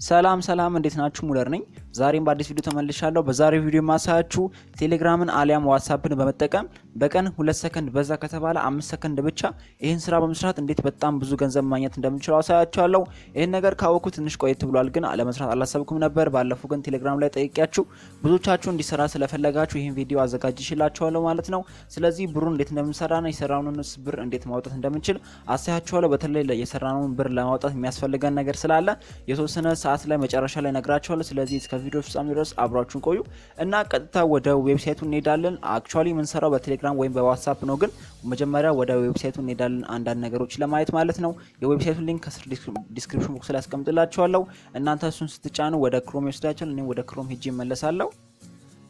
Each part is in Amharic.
ሰላም እንዴት ናችሁ? ሙለር ነኝ። ዛሬም በአዲስ ቪዲዮ ተመልሻለሁ። በዛሬው ቪዲዮ ማሳያችሁ ቴሌግራምን አሊያም ዋትስአፕን በመጠቀም በቀን 2 ሰከንድ በዛ ከተባለ 5 ሰከንድ ብቻ ይሄን ስራ በመስራት እንዴት በጣም ብዙ ገንዘብ ማግኘት እንደምችሉ አሳያችኋለሁ። ይሄን ነገር ካወኩ ትንሽ ቆየት ብሏል፣ ግን ለመስራት አላሰብኩም ነበር። ባለፈው ግን ቴሌግራም ላይ ጠይቄያችሁ ብዙዎቻችሁ እንዲሰራ ስለፈለጋችሁ ይሄን ቪዲዮ አዘጋጅሽላችኋለሁ ማለት ነው። ስለዚህ ብሩን እንዴት እንደምንሰራና የሰራነውን ብር እንዴት ማውጣት እንደምንችል አሳያችኋለሁ። በተለይ የሰራነውን ብር ለማውጣት የሚያስፈልገን ነገር ስላለ የተወሰነ ሰዓት ላይ መጨረሻ ላይ ነግራችኋለሁ። ስለዚህ እስከ ቪዲዮ ፍጻሜ ድረስ አብራችሁን ቆዩ እና ቀጥታ ወደ ዌብሳይቱ እንሄዳለን። አክቹአሊ ምን ሰራው በቴሌግራም ወይም በዋትስአፕ ነው፣ ግን መጀመሪያ ወደ ዌብሳይቱ እንሄዳለን አንዳንድ ነገሮች ለማየት ማለት ነው። የዌብሳይቱን ሊንክ ከስር ዲስክሪፕሽን ቦክስ ላይ አስቀምጥላችኋለሁ። እናንተ እሱን ስትጫኑ ወደ ክሮም ይወስዳችኋል። እኔ ወደ ክሮም ሄጄ እመለሳለሁ።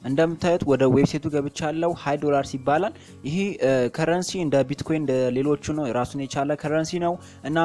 እንደምታዩት ወደ ዌብሳይቱ ገብቻለሁ። $5 ይባላል። ይሄ ከረንሲ እንደ ቢትኮይን እንደ ሌሎቹ ነው፣ ራሱን የቻለ ከረንሲ ነው እና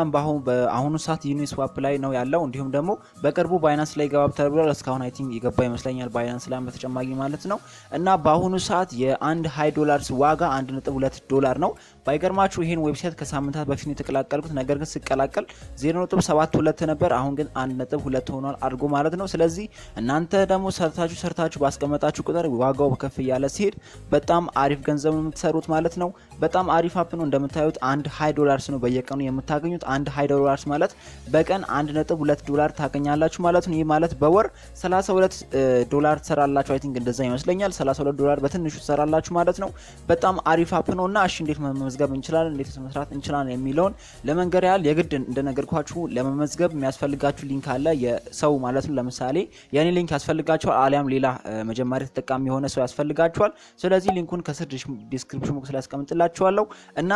በአሁኑ ሰዓት ዩኒስዋፕ ላይ ነው ያለው። እንዲሁም ደግሞ በቅርቡ ባይናንስ ላይ ገባ ተብሏል። እስካሁን አይ ቲንክ የገባ ይመስለኛል ባይናንስ ላይ በተጨማሪ ማለት ነው። እና በአሁኑ ሰዓት የአንድ $5 ዋጋ $1.2 ነው። ባይገርማችሁ ይሄን ዌብሳይት ከሳምንታት በፊት ነው የተቀላቀልኩት። ነገር ግን ስቀላቀል 0.72 ነበር፣ አሁን ግን 1.2 ሆኗል አድርጎ ማለት ነው። ስለዚህ እናንተ ደግሞ ሰርታችሁ ባስቀመጣችሁ ቁጥር ዋጋው ከፍ ያለ ሲሄድ በጣም አሪፍ ገንዘብ የምትሰሩት ማለት ነው። በጣም አሪፍ አፕ ነው። እንደምታዩት $1 ነው በየቀኑ የምታገኙት። $1 ማለት በቀን $1.2 ታገኛላችሁ ማለት ነው። ይህ ማለት በወር $32 ትሰራላችሁ። አይ ቲንክ እንደዛ ይመስለኛል። $32 በትንሹ ትሰራላችሁ ማለት ነው። በጣም አሪፍ አፕ ነውና እሺ እንዴት መመዝገብ እንችላለን፣ እንዴት መስራት እንችላለን የሚለውን ለመንገር ያህል የግድ እንደነገርኳችሁ ለመመዝገብ የሚያስፈልጋችሁ ሊንክ አለ የሰው ማለት ነው። ለምሳሌ የኔ ሊንክ ያስፈልጋችኋል አሊያም ሌላ መጀመሪያ ተጠቃሚ የሆነ ሰው ያስፈልጋችኋል። ስለዚህ ሊንኩን ከስር ዲስክሪፕሽን ቦክስ ላይ አስቀምጥላችኋለሁ እና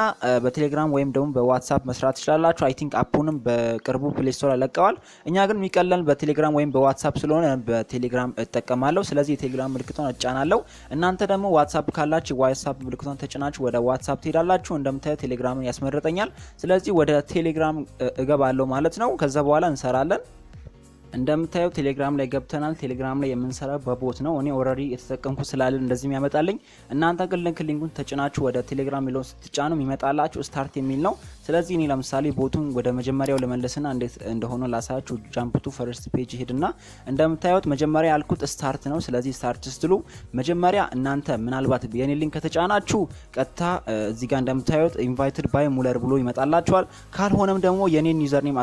በቴሌግራም ወይም ደግሞ በዋትስአፕ መስራት ትችላላችሁ። አይ ቲንክ አፑንም በቅርቡ ፕሌይ ስቶር ለቀዋል። እኛ ግን የሚቀለል በቴሌግራም ወይም በዋትስአፕ ስለሆነ በቴሌግራም እጠቀማለሁ። ስለዚህ የቴሌግራም ምልክቷን እጫናለሁ። እናንተ ደግሞ ዋትስአፕ ካላችሁ ዋትስአፕ ምልክቷን ተጭናችሁ ወደ ዋትስአፕ ትሄዳላችሁ። እንደምታዩት ቴሌግራምን ያስመርጠኛል። ስለዚህ ወደ ቴሌግራም እገባለሁ ማለት ነው። ከዛ በኋላ እንሰራለን። እንደምታዩት ቴሌግራም ላይ ገብተናል። ቴሌግራም ላይ የምንሰራው በቦት ነው። እኔ ኦሬዲ የተጠቀምኩ ስላልን እንደዚህ ያመጣልኝ። እናንተ ግን ሊንኩን ተጭናችሁ ወደ ቴሌግራም ሚለውን ስትጫኑ የሚመጣላችሁ ስታርት የሚል ነው። ስለዚህ እኔ ለምሳሌ ቦቱን ወደ መጀመሪያው ለመለስና እንዴት እንደሆነ ላሳያችሁ። ጃምፕ ቱ ፈርስት ፔጅ ሄድና እንደምታዩት መጀመሪያ ያልኩት ስታርት ነው። ስለዚህ ስታርት ስትሉ መጀመሪያ እናንተ ምናልባት የኔ ሊንክ ከተጫናችሁ ቀጥታ እዚህ ጋር እንደምታዩት ኢንቫይትድ ባይ ሙለር ብሎ ይመጣላችኋል። ካልሆነም ደግሞ የኔን ዩዘር ኔም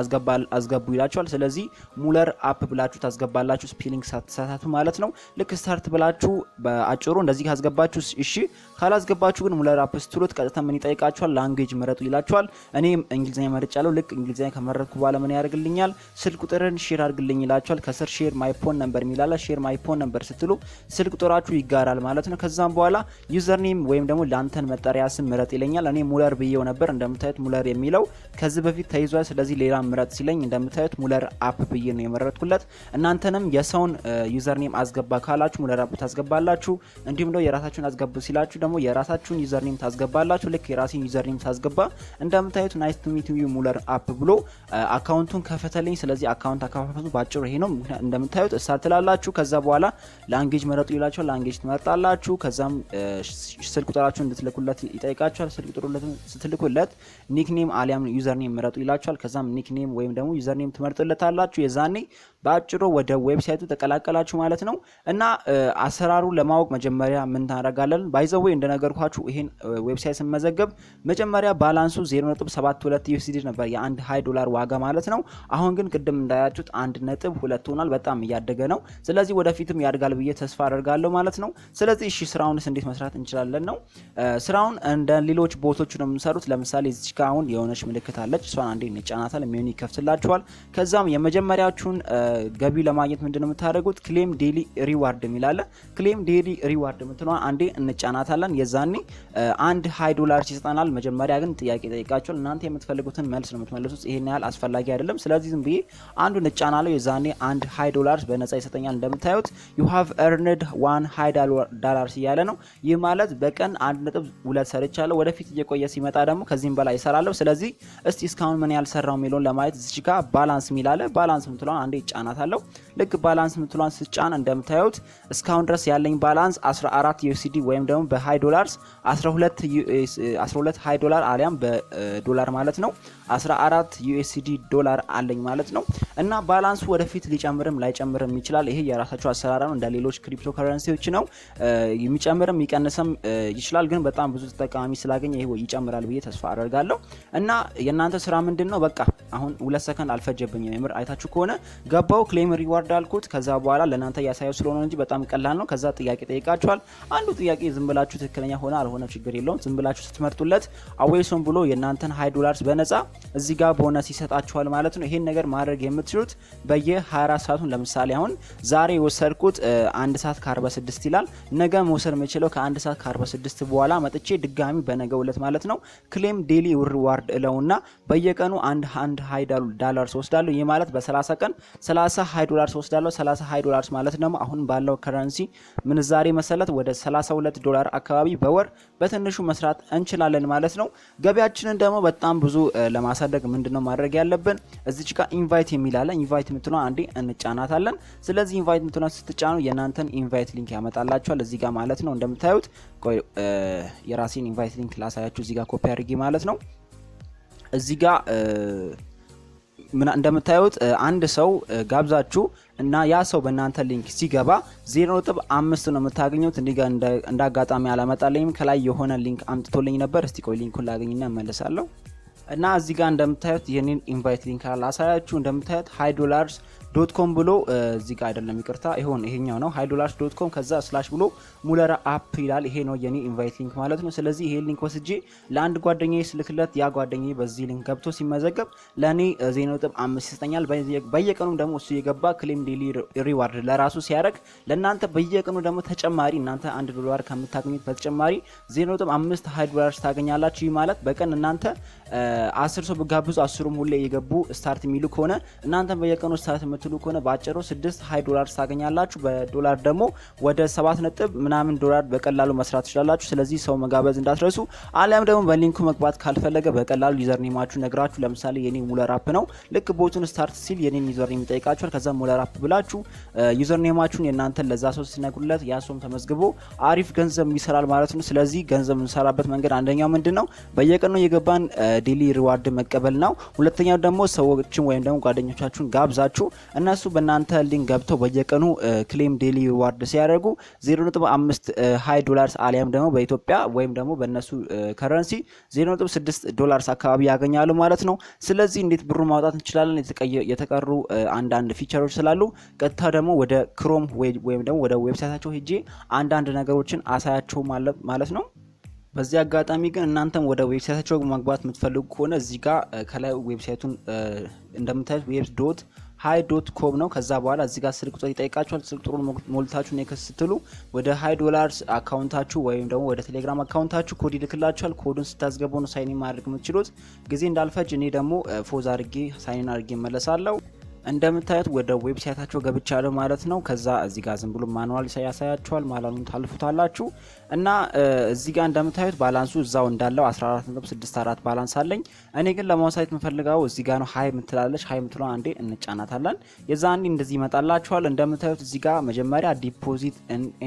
አስገቡ ይላችኋል። ስለዚህ ሙለር አፕ ብላችሁ ታስገባላችሁ። ስፔሊንግ ሳትሳሳቱ ማለት ነው። ልክ ስታርት ብላችሁ በአጭሩ እንደዚህ ካስገባችሁ እሺ፣ ካላስገባችሁ ግን ሙለር አፕ ስትሉት ቀጥታ ምን ይጠይቃችኋል? ላንጉዌጅ ምረጡ ይላችኋል። እኔ እንግሊዘኛ መርጫለሁ። ልክ እንግሊዘኛ ከመረጥኩ በኋላ ምን ያደርግልኛል? ስልክ ቁጥርን ሼር አድርግልኝ ይላችኋል። ከስር ሼር ማይ ፎን ነምበር የሚላለ ሼር ማይ ፎን ነምበር ስትሉ ስልክ ቁጥራችሁ ይጋራል ማለት ነው። ከዛም በኋላ ዩዘር ኔም ወይም ደግሞ ላንተን መጠሪያ ስም ምረጥ ይለኛል። እኔ ሙለር ብዬው ነበር። እንደምታዩት ሙለር የሚለው ከዚህ በፊት ተይዟል። ስለዚህ ሌላ ምረጥ ሲለኝ እንደምታዩት ሙለር አፕ ብዬ ነው የመረጥኩለት። እናንተንም የሰውን ዩዘር ኔም አስገባ ካላችሁ ሙለር አፕ ታስገባላችሁ። እንዲሁም ደግሞ የራሳችሁን አስገቡ ሲላችሁ ደግሞ የራሳችሁን ዩዘር ኔም ታስገባላችሁ። ልክ የራሴን ዩዘር ኔም ታስገባ እንደምታዩት ናይስ ቱ ሚት ዩ ሙለር አፕ ብሎ አካውንቱን ከፈተልኝ። ስለዚህ አካውንት አከፋፈቱ ባጭሩ ይሄ ነው። እንደምታዩት ስታርት ትላላችሁ። ከዛ በኋላ ላንጉዌጅ መረጡ ይላችኋል። ላንጉዌጅ ትመርጣላችሁ። ከዛም ስልክ ቁጥራችሁን እንድትልኩለት ይጠይቃችኋል። ስልክ ቁጥሩን ስትልኩለት ኒክኔም አሊያም ዩዘር ኔም መረጡ ይላችኋል። ከዛም ኒክኔም ወይም ደግሞ ዩዘር ኔም ትመርጡለታላችሁ። የዛኔ ባጭሩ ወደ ዌብሳይቱ ተቀላቀላችሁ ማለት ነው። እና አሰራሩ ለማወቅ መጀመሪያ ምን ታደርጋለን? ባይዘው እንደነገርኳችሁ ይሄን ዌብሳይት ስመዘገብ መጀመሪያ ባላንሱ 0.72 USD ነበር የአንድ $1 ዋጋ ማለት ነው። አሁን ግን ቅድም እንዳያችሁት 1.2 ሆኗል። በጣም እያደገ ነው። ስለዚህ ወደፊትም ያድጋል ብዬ ተስፋ አደርጋለሁ ማለት ነው። ስለዚህ እሺ ስራውንስ እንዴት መስራት እንችላለን ነው። ስራውን እንደ ሌሎች ቦቶች ነው የምንሰሩት። ለምሳሌ እዚህ ጋር አሁን የሆነች ምልክት አለች። እሷን አንዴ እንጫናታለን። ሜኑ ይከፍትላችኋል። ከዛም የመጀመሪያችሁን ገቢ ለማግኘት ምንድነው የምታደርጉት? ክሌም ዴሊ ሪዋርድ የሚላለ ክሌም ዴሊ ሪዋርድ የምትለዋን አንዴ እንጫናታለን። የዛኔ $1 ይሰጣናል። መጀመሪያ ግን ጥያቄ ጠይቃችኋል። እናንተ የምትፈልጉትን መልስ ነው የምትመልሱት። ይሄን ያህል አስፈላጊ አይደለም። ስለዚህ ዝም ብዬ አንዱን እንጫናለሁ። የዛኔ $1 በነፃ ይሰጠኛል። እንደምታዩት you have earned $1 እያለ ነው። ይህ ማለት በቀን 1.2 ሰርቻለሁ። ወደፊት እየቆየ ሲመጣ ደግሞ ከዚህም በላይ እሰራለሁ። ስለዚህ እስቲ እስካሁን ምን ያህል ሰራው የሚለውን ለማየት እዚህ ጋር ባላንስ የሚላለ ባላንስ የምትለዋን አንዴ ጫናታለሁ። ልክ ባላንስ የምትለዋን ስጫን እንደምታዩት እስካሁን ድረስ ያለኝ ባላንስ 14 USD ወይም ደግሞ በ$12 $12 አሊያም በዶላር ማለት ነው 14 USD ዶላር አለኝ ማለት ነው። እና ባላንሱ ወደፊት ሊጨምርም ላይጨምርም ይችላል። ይሄ የራሳቸው አሰራር ነው። እንደ ሌሎች ክሪፕቶ ከረንሲዎች ነው። የሚጨምርም የሚቀንስም ይችላል። ግን በጣም ብዙ ተጠቃሚ ስላገኘ ይሄ ይጨምራል ብዬ ተስፋ አደርጋለሁ። እና የናንተ ስራ ምንድነው? በቃ አሁን 2 ሰከንድ አልፈጀብኝም። የምር አይታችሁ ከሆነ ገባው ክሌም ሪዋርድ አልኩት። ከዛ በኋላ ለናንተ ያሳየው ስለሆነ እንጂ በጣም ቀላል ነው። ከዛ ጥያቄ ጠይቃችኋል። አንዱ ጥያቄ ዝም ብላችሁ ትክክለኛ ሆነ አልሆነ ችግር የለውም። ዝም ብላችሁ ስትመርጡለት አዌይሶን ብሎ የናንተን $20 በነፃ እዚህ ጋር ቦነስ ይሰጣችኋል ማለት ነው። ይሄን ነገር ማድረግ የምትችሉት በየ24 ሰዓቱን ለምሳሌ አሁን ዛሬ ወሰድኩት 1 ሰዓት ከ46 ይላል። ነገ መውሰድ የምችለው ከ1 ሰዓት ከ46 በኋላ መጥቼ ድጋሚ በነገው ዕለት ማለት ነው ክሌም ዴሊ ሪዋርድ እለውና በየቀኑ አንድ $20 ወስዳለሁ። ይሄ ማለት በ30 ቀን 30 $20 ወስዳለሁ። 30 $20 ማለት ደግሞ አሁን ባለው ከረንሲ ምንዛሬ መሰረት ወደ $32 አካባቢ በወር በትንሹ መስራት እንችላለን ማለት ነው። ገቢያችንን ደግሞ በጣም ብዙ ለማሳደግ ምንድነው ማድረግ ያለብን? እዚች ጋር ኢንቫይት የሚላለ ኢንቫይት የምትለው አንዴ እንጫናታለን። ስለዚህ ኢንቫይት የምትለው ስትጫኑ የናንተን ኢንቫይት ሊንክ ያመጣላችኋል እዚህ ጋር ማለት ነው። እንደምታዩት ቆይ የራሴን ኢንቫይት ሊንክ ላሳያችሁ እዚህ ጋር ኮፒ አድርጌ ማለት ነው። እዚህ ጋር እንደምታዩት አንድ ሰው ጋብዛችሁ እና ያ ሰው በእናንተ ሊንክ ሲገባ 0.5 ነው የምታገኙት። እንደ አጋጣሚ አላመጣልኝም። ከላይ የሆነ ሊንክ አምጥቶልኝ ነበር። እስቲ ቆይ ሊንኩን ላገኝና እመለሳለሁ። እና እዚህ ጋር እንደምታዩት የኔን ኢንቫይት ሊንክ አላሳያችሁ። እንደምታዩት $20.com ብሎ እዚህ ጋር አይደለም ይቅርታ፣ ይሄኛው ነው $20.com ከዛ ስላሽ ብሎ ሙለር አፕ ይላል። ይሄ ነው የኔ ኢንቫይት ሊንክ ማለት ነው። ስለዚህ ይሄ ሊንክ ወስጄ ለአንድ ጓደኛዬ ስልክለት ያ ጓደኛዬ በዚህ ሊንክ ገብቶ ሲመዘገብ ለኔ 0.5 ይሰጠኛል። በየቀኑ ደግሞ እሱ የገባ ክሌም ዴሊ ሪዋርድ ለራሱ ሲያደርግ ለናንተ በየቀኑ ደግሞ ተጨማሪ እናንተ $1 ከምታገኙት በተጨማሪ 0.5 $20 ታገኛላችሁ። ይህ ማለት በቀን እናንተ 10 ሰው በጋብዙ 10ም ሁሌ የገቡ ስታርት የሚሉ ከሆነ እናንተ በየቀኑ ስታርት የምትሉ ከሆነ ባጭሩ $6 $20 ታገኛላችሁ። በዶላር ደግሞ ወደ 7 ነጥብ ምናምን ዶላር በቀላሉ መስራት ትችላላችሁ። ስለዚህ ሰው መጋበዝ እንዳትረሱ። አሊያም ደግሞ በሊንኩ መግባት ካልፈለገ በቀላሉ ዩዘር ኔማችሁ ነግራችሁ፣ ለምሳሌ የኔ ሙለር አፕ ነው። ልክ ቦቱን ስታርት ሲል የኔን ዩዘር ኔም ይጠይቃችኋል። ከዛ ሙለር አፕ ብላችሁ ዩዘር ኔማችሁን የናንተን ለዛ ሰው ሲነግሩለት ያ ሰውም ተመዝግቦ አሪፍ ገንዘብ ይሰራል ማለት ነው። ስለዚህ ገንዘብ እንሰራበት መንገድ አንደኛው ምንድነው በየቀኑ የገባን ዴሊ ሪዋርድ መቀበል ነው። ሁለተኛው ደግሞ ሰዎችን ወይም ደግሞ ጓደኞቻችሁን ጋብዛችሁ እነሱ በእናንተ ሊንክ ገብተው በየቀኑ ክሌም ዴሊ ሪዋርድ ሲያደርጉ 0.5 $20 አሊያም ደግሞ በኢትዮጵያ ወይም ደግሞ በእነሱ ከረንሲ $0.6 አካባቢ ያገኛሉ ማለት ነው። ስለዚህ እንዴት ብሩ ማውጣት እንችላለን? የተቀሩ አንዳንድ ፊቸሮች ስላሉ ቀጥታ ደግሞ ወደ ክሮም ወይም ደግሞ ወደ ዌብሳይታቸው ሄጄ አንዳንድ ነገሮችን አሳያቸው ማለት ነው። በዚህ አጋጣሚ ግን እናንተም ወደ ዌብሳይታቸው መግባት የምትፈልጉ ከሆነ እዚህ ጋር ከላይ ዌብሳይቱን እንደምታዩት webs.hi.com ነው። ከዛ በኋላ እዚህ ጋር ስልክ ቁጥር ይጠይቃችኋል። ስልክ ቁጥሩን ሞልታችሁ ኔክስት ስትሉ ወደ $20 አካውንታችሁ ወይም ደግሞ ወደ ቴሌግራም አካውንታችሁ ኮድ ይልክላችኋል። ኮዱን ስታስገቡ ነው ሳይን ማድረግ የምትችሉት። ጊዜ እንዳልፈጅ እኔ ደግሞ ፎዝ አድርጌ ሳይን አድርጌ መለሳለሁ። እንደምታዩት ወደ ዌብሳይታቸው ገብቻለሁ ማለት ነው። ከዛ እዚህ ጋር ዝም ብሎ ማኑዋል ያሳያችኋል። ማኑዋሉን ታልፉታላችሁ እና እዚህ ጋር እንደምታዩት ባላንሱ እዛው እንዳለው 14.64 ባላንስ አለኝ። እኔ ግን ለማውሳት የምፈልገው እዚህ ጋር ነው። ሃይ ምትላለች። ሃይ ምትለው አንዴ እንጫናታለን። የዛኔ እንደዚህ ይመጣላችኋል። እንደምታዩት እዚህ ጋር መጀመሪያ ዲፖዚት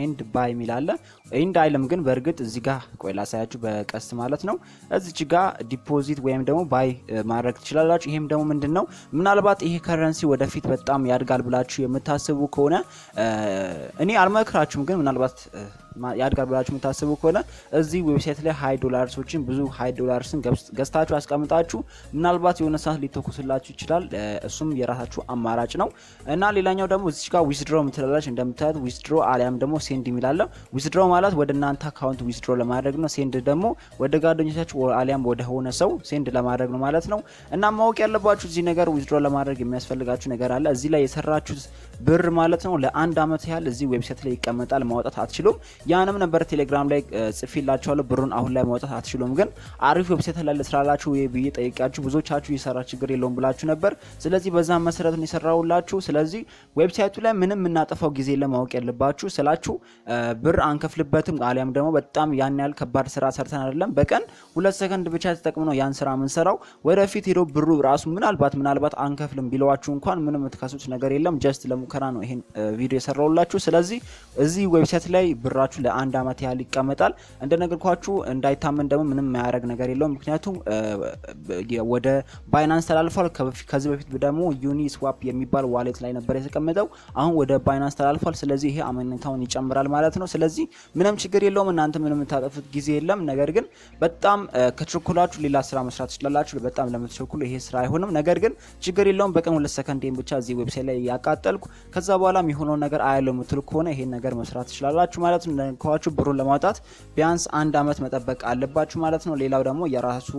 ኤንድ ባይ ሚላለ ኤንድ አይልም፣ ግን በእርግጥ እዚህ ጋር ቆይ ላሳያችሁ በቀስት ማለት ነው። እዚህ ጋር ዲፖዚት ወይም ደግሞ ባይ ማድረግ ትችላላችሁ። ይሄም ደግሞ ምንድነው ምናልባት ይሄ ከረንሲ ወደፊት በጣም ያድጋል ብላችሁ የምታስቡ ከሆነ እኔ አልመክራችሁም፣ ግን ምናልባት ያድጋል ብላችሁ የምታስቡ ከሆነ እዚህ ዌብሳይት ላይ $20ን ብዙ $20ን ገዝታችሁ አስቀምጣችሁ ምናልባት የሆነ ሰዓት ሊተኩስላችሁ ይችላል። እሱም የራሳችሁ አማራጭ ነው። እና ሌላኛው ደግሞ እዚህ ጋር ዊዝድሮ ምትላለች። እንደምታዩት ዊዝድሮ አሊያም ደግሞ ሴንድ የሚላለ ዊዝድሮ ማለት ወደ እናንተ አካውንት ዊዝድሮ ለማድረግ ነው። ሴንድ ደግሞ ወደ ጓደኞቻችሁ አሊያም ወደ ሆነ ሰው ሴንድ ለማድረግ ነው ማለት ነው። እና ማወቅ ያለባችሁ እዚህ ነገር ዊዝድሮ ለማድረግ የሚያስፈልጋችሁ ነገር አለ። እዚህ ላይ የሰራችሁት ብር ማለት ነው ለአንድ አመት ያህል እዚህ ዌብሳይት ላይ ይቀመጣል። ማውጣት አትችሉም። ያንም ነበር ቴሌግራም ላይ ጽፌላችኋለሁ። ብሩን አሁን ላይ ማውጣት አትችሉም፣ ግን አሪፍ ዌብሳይት ላይ ለስራላችሁ ብዬ ጠይቃችሁ ብዙዎቻችሁ ይሰራ ችግር የለውም ብላችሁ ነበር። ስለዚህ በዛ መሰረት ነው የሰራውላችሁ። ስለዚህ ዌብሳይቱ ላይ ምንም እናጠፋው ጊዜ ለማወቅ ያለባችሁ ስላችሁ ብር አንከፍልበትም አሊያም ደግሞ በጣም ያን ያህል ከባድ ስራ ሰርተን አይደለም። በቀን 2 ሰከንድ ብቻ ተጠቅመን ነው ያን ስራ ምን ሰራው። ወደፊት ሄዶ ብሩ ራሱ ምናልባት አንከፍልም ቢለዋችሁ እንኳን ምንም የምትከሱት ነገር የለም። ጀስት ለሙከራ ነው ይሄን ቪዲዮ የሰራውላችሁ ስለዚህ እዚህ ዌብሳይት ላይ ብራችሁ ለአንድ አመት ያህል ይቀመጣል እንደነገርኳችሁ እንዳይታመን ደግሞ ምንም ማያረግ ነገር የለውም ምክንያቱም ወደ ባይናንስ ተላልፏል ከዚህ በፊት ደግሞ ዩኒስዋፕ የሚባል ዋሌት ላይ ነበር የተቀመጠው አሁን ወደ ባይናንስ ተላልፏል ስለዚህ ይሄ አመኔታውን ይጨምራል ማለት ነው ስለዚህ ምንም ችግር የለውም እናንተ ምንም ታጠፉት ጊዜ የለም ነገር ግን በጣም ከትርኩላችሁ ሌላ ስራ መስራት ትችላላችሁ በጣም ለምትቸኩሉ ይሄ ስራ አይሆንም ነገር ግን ችግር የለውም በቀን 2 ሰከንድ ብቻ እዚህ ዌብሳይት ላይ ያቃጠልኩ ከዛ በኋላ የሚሆነው ነገር አያለው ምትል ከሆነ ይሄን ነገር መስራት ትችላላችሁ ማለት ነው ለንኳችሁ ብሩን ለማውጣት ቢያንስ አንድ አመት መጠበቅ አለባችሁ ማለት ነው ሌላው ደግሞ የራሱ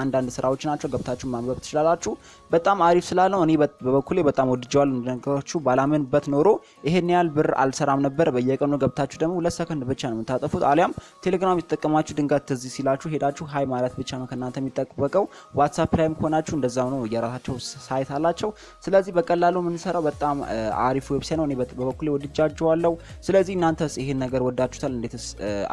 አንዳንድ ስራዎች ናቸው ገብታችሁ ማንበብ ትችላላችሁ በጣም አሪፍ ስላለው እኔ በበኩሌ በጣም ወድጃለሁ እንደነገርኳችሁ ባላመንበት ኖሮ ይሄን ያህል ብር አልሰራም ነበር በየቀኑ ገብታችሁ ደግሞ 2 ሰከንድ ብቻ ነው የምታጠፉት አሊያም ቴሌግራም የተጠቀማችሁ ድንጋት እዚህ ሲላችሁ ሄዳችሁ ሃይ ማለት ብቻ ነው ከናንተ የሚጠበቀው ዋትስአፕ ላይም ሆናችሁ እንደዛው ነው የራሳቸው ሳይት አላቸው ስለዚህ በቀላሉ ምን ሰራው በጣም አሪፍ ዌብሳይት ነው እኔ በበኩሌ ወድጃቸዋለሁ ስለዚህ እናንተስ ይሄን ነገር ወዳችሁታል እንዴትስ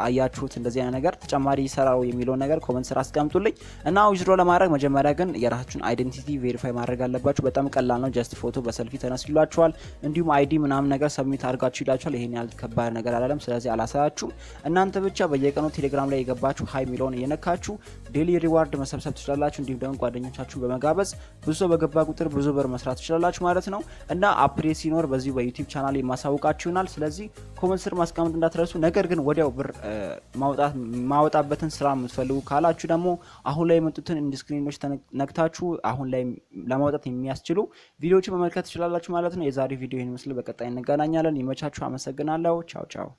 አያችሁት እንደዚህ አይነት ነገር ተጨማሪ ይሰራው የሚለው ነገር ኮሜንት ስራ አስቀምጡልኝ እና ዊዝድሮ ለማድረግ መጀመሪያ ግን የራሳችሁን አይዴንቲቲ ቬሪፋይ ማድረግ አለባችሁ በጣም ቀላል ነው ጀስት ፎቶ በሰልፊ ተነስሏችኋል እንዲሁም አይዲ ምናምን ነገር ሰብሚት አድርጋችሁ ይላችኋል ይሄን ያህል ከባድ ነገር አይደለም ስለዚህ አላሳያችሁም እናንተ ብቻ በየቀኑ ቴሌግራም ላይ የገባችሁ ሃይ ሚሊዮን እየነካችሁ ዴሊ ሪዋርድ መሰብሰብ ትችላላችሁ እንዲሁም ደግሞ ጓደኞቻችሁ በመጋበዝ ብዙ በገባ ቁጥር ብዙ ብር መስራት ትችላላችሁ ማለት ነው እና አፕዴት ሲኖር በዚህ በዩቲዩብ ቻናል የማሳውቃችሁ ይሆናል ስለዚህ ኮሜንት ስር ማስቀመጥ እንዳትረሱ ነገር ግን ወዲያው ብር ማውጣበትን ስራ የምትፈልጉ ካላችሁ ደግሞ አሁን ላይ የመጡትን ኢንዲስክሪኖች ተነክታችሁ አሁን ላይ ለማውጣት የሚያስችሉ ቪዲዮዎችን መመልከት ትችላላችሁ ማለት ነው የዛሬ ቪዲዮ ይሄን መስል በቀጣይ እንገናኛለን ይመቻችሁ አመሰግናለሁ ቻው ቻው